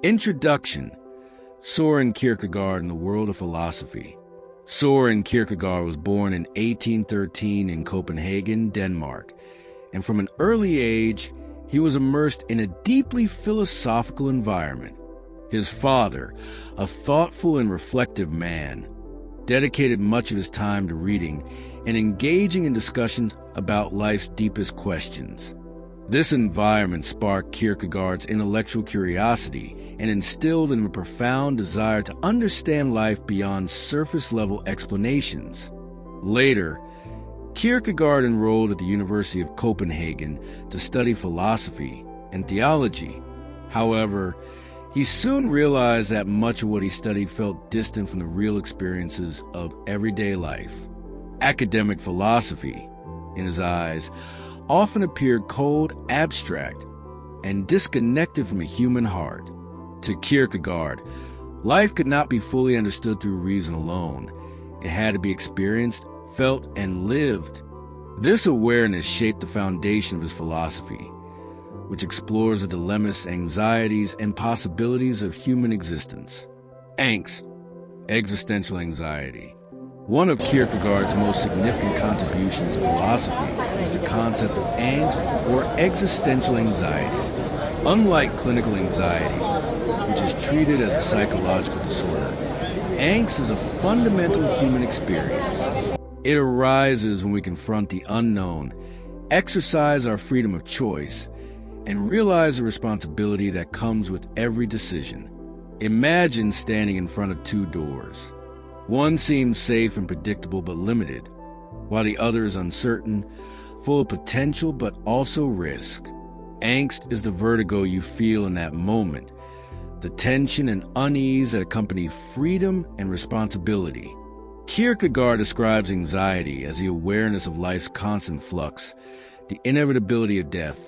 Introduction: Søren Kierkegaard and the World of Philosophy. Søren Kierkegaard was born in 1813 in Copenhagen, Denmark, and from an early age, he was immersed in a deeply philosophical environment. His father, a thoughtful and reflective man, dedicated much of his time to reading and engaging in discussions about life's deepest questions. This environment sparked Kierkegaard's intellectual curiosity and instilled in him a profound desire to understand life beyond surface-level explanations. Later, Kierkegaard enrolled at the University of Copenhagen to study philosophy and theology. However, he soon realized that much of what he studied felt distant from the real experiences of everyday life. Academic philosophy, in his eyes, often appeared cold, abstract, and disconnected from a human heart. To Kierkegaard, life could not be fully understood through reason alone. It had to be experienced, felt, and lived. This awareness shaped the foundation of his philosophy, which explores the dilemmas, anxieties, and possibilities of human existence. Angst, existential anxiety. One of Kierkegaard's most significant contributions to philosophy is the concept of angst or existential anxiety. Unlike clinical anxiety, which is treated as a psychological disorder, angst is a fundamental human experience. It arises when we confront the unknown, exercise our freedom of choice, and realize the responsibility that comes with every decision. Imagine standing in front of two doors. One seems safe and predictable but limited, while the other is uncertain, full of potential but also risk. Angst is the vertigo you feel in that moment, the tension and unease that accompany freedom and responsibility. Kierkegaard describes anxiety as the awareness of life's constant flux, the inevitability of death,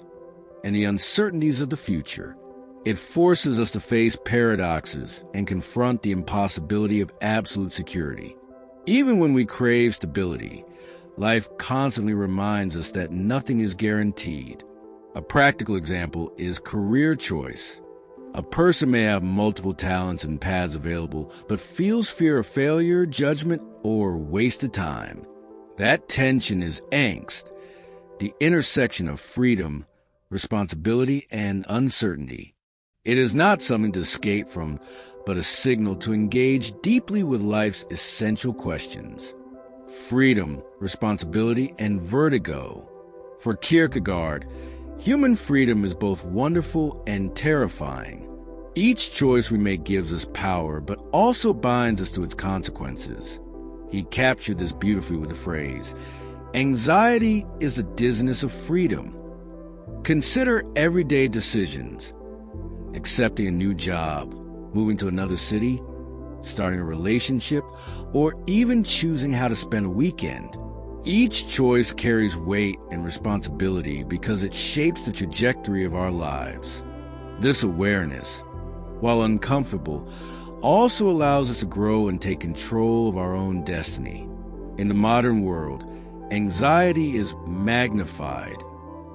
and the uncertainties of the future. It forces us to face paradoxes and confront the impossibility of absolute security. Even when we crave stability, life constantly reminds us that nothing is guaranteed. A practical example is career choice. A person may have multiple talents and paths available, but feels fear of failure, judgment, or wasted time. That tension is angst, the intersection of freedom, responsibility, and uncertainty. It is not something to escape from, but a signal to engage deeply with life's essential questions. Freedom, responsibility, and vertigo. For Kierkegaard, human freedom is both wonderful and terrifying. Each choice we make gives us power, but also binds us to its consequences. He captured this beautifully with the phrase, "Anxiety is the dizziness of freedom." Consider everyday decisions: accepting a new job, moving to another city, starting a relationship, or even choosing how to spend a weekend. Each choice carries weight and responsibility because it shapes the trajectory of our lives. This awareness, while uncomfortable, also allows us to grow and take control of our own destiny. In the modern world, anxiety is magnified.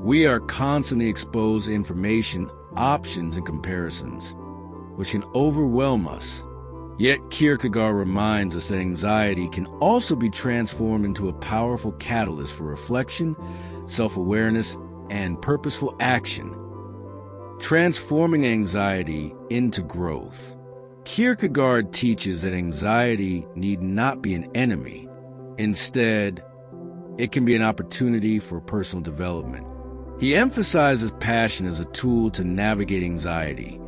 We are constantly exposed to information, options, and comparisons, which can overwhelm us. Yet Kierkegaard reminds us that anxiety can also be transformed into a powerful catalyst for reflection, self-awareness, and purposeful action, transforming anxiety into growth. Kierkegaard teaches that anxiety need not be an enemy. Instead, it can be an opportunity for personal development. He emphasizes passion as a tool to navigate anxiety,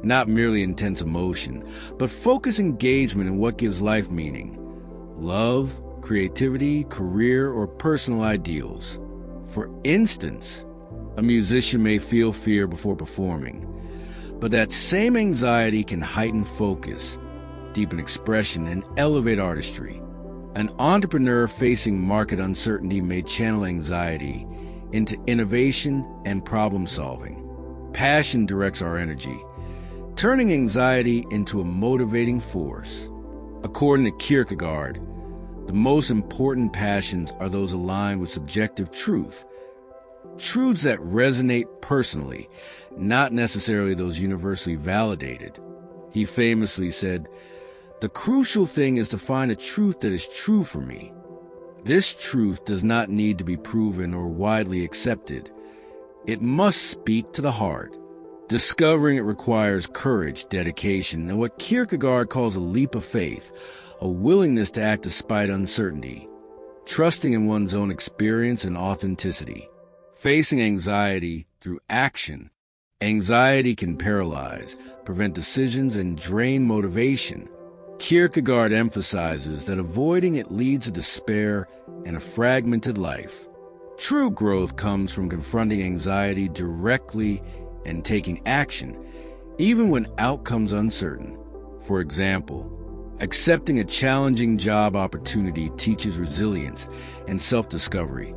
not merely intense emotion, but focused engagement in what gives life meaning: love, creativity, career, or personal ideals. For instance, a musician may feel fear before performing, but that same anxiety can heighten focus, deepen expression, and elevate artistry. An entrepreneur facing market uncertainty may channel anxiety into innovation and problem solving. Passion directs our energy, turning anxiety into a motivating force. According to Kierkegaard, the most important passions are those aligned with subjective truth, truths that resonate personally, not necessarily those universally validated. He famously said, "The crucial thing is to find a truth that is true for me. This truth does not need to be proven or widely accepted. It must speak to the heart." Discovering it requires courage, dedication, and what Kierkegaard calls a leap of faith, a willingness to act despite uncertainty, trusting in one's own experience and authenticity. Facing anxiety through action. Anxiety can paralyze, prevent decisions, and drain motivation. Kierkegaard emphasizes that avoiding it leads to despair and a fragmented life. True growth comes from confronting anxiety directly and taking action, even when outcomes uncertain. For example, accepting a challenging job opportunity teaches resilience and self-discovery,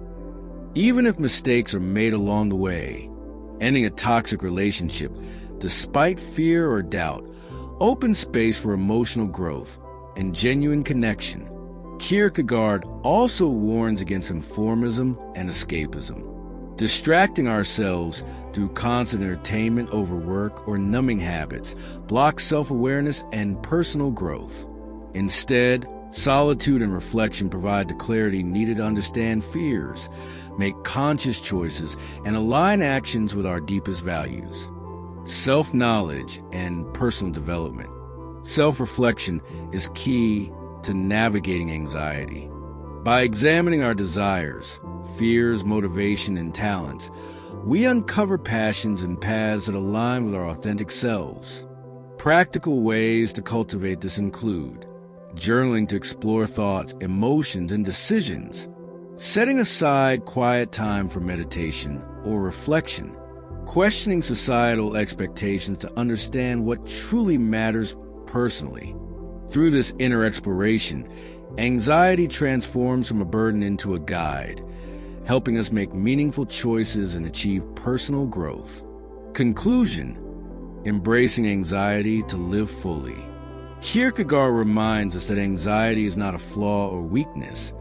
even if mistakes are made along the way. Ending a toxic relationship, despite fear or doubt, opens space for emotional growth and genuine connection. Kierkegaard also warns against conformism and escapism. Distracting ourselves through constant entertainment, overwork, or numbing habits blocks self-awareness and personal growth. Instead, solitude and reflection provide the clarity needed to understand fears, make conscious choices, and align actions with our deepest values. Self-knowledge and personal development. Self-reflection is key to navigating anxiety. By examining our desires, fears, motivation, and talents, we uncover passions and paths that align with our authentic selves. Practical ways to cultivate this include journaling to explore thoughts, emotions, and decisions, setting aside quiet time for meditation or reflection, questioning societal expectations to understand what truly matters personally. Through this inner exploration, anxiety transforms from a burden into a guide, helping us make meaningful choices and achieve personal growth. Conclusion: embracing anxiety to live fully. Kierkegaard reminds us that anxiety is not a flaw or weakness.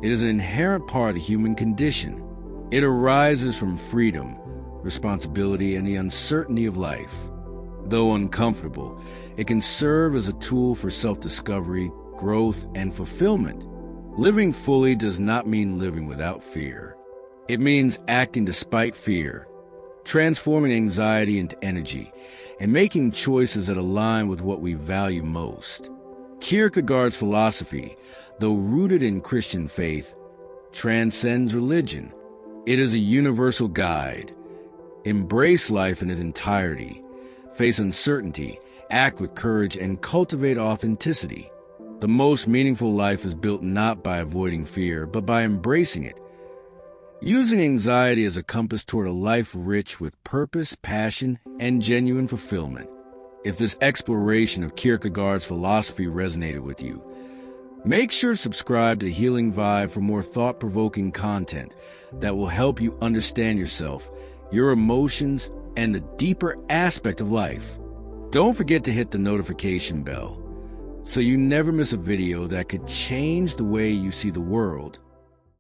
It is an inherent part of the human condition. It arises from freedom, responsibility, and the uncertainty of life. Though uncomfortable, it can serve as a tool for self-discovery, growth, and fulfillment. Living fully does not mean living without fear. It means acting despite fear, transforming anxiety into energy, and making choices that align with what we value most. Kierkegaard's philosophy, though rooted in Christian faith, transcends religion. It is a universal guide. Embrace life in its entirety, face uncertainty, act with courage, and cultivate authenticity. The most meaningful life is built not by avoiding fear, but by embracing it. Using anxiety as a compass toward a life rich with purpose, passion, and genuine fulfillment. If this exploration of Kierkegaard's philosophy resonated with you, make sure to subscribe to Healing Vibe for more thought-provoking content that will help you understand yourself, your emotions, and the deeper aspect of life. Don't forget to hit the notification bell so you never miss a video that could change the way you see the world.